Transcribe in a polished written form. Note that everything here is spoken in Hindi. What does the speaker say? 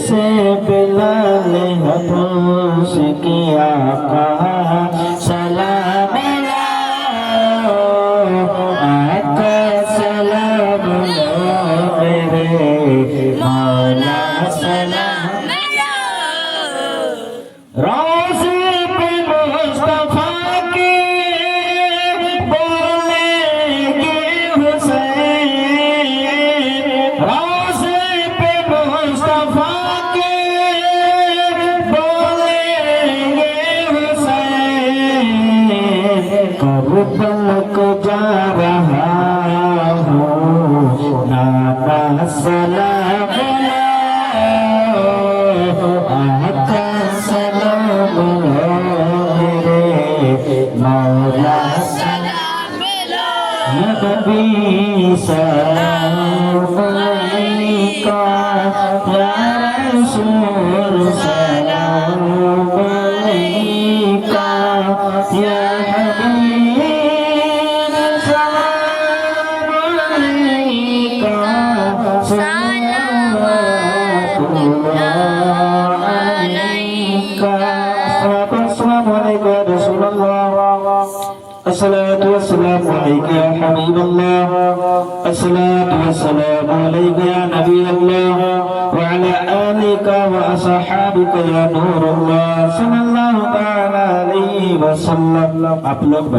से बिलाल हबूस की आका सलाम लो आका सलाम लो मेरे मौला सलाम लो रोज़े पे मुस्तफा के बोलेंगे हुसैन रोज़े पे मुस्तफा के बोलेंगे हुसैन करबल को जा रहा हूँ नाना सलाम लो आका सलाम लो मेरे मौला सलाम लो नबी सलाम अलैका या रसूल सलाम अलैका या हबीब सलाम अलैका सलावतुल्लाह अलैका अस्सलामु अलैकुम या रसूलल्लाह अस्सलातु वस्सलामु अलैका या हबीबल्लाह अस्सलातु वस्सलामु अलैका या नबीयल्लाह व अला आलिका व असहाबिका या नूरल्लाह सल्लल्लाहु तआला अलैहि वसल्लम। आप लोग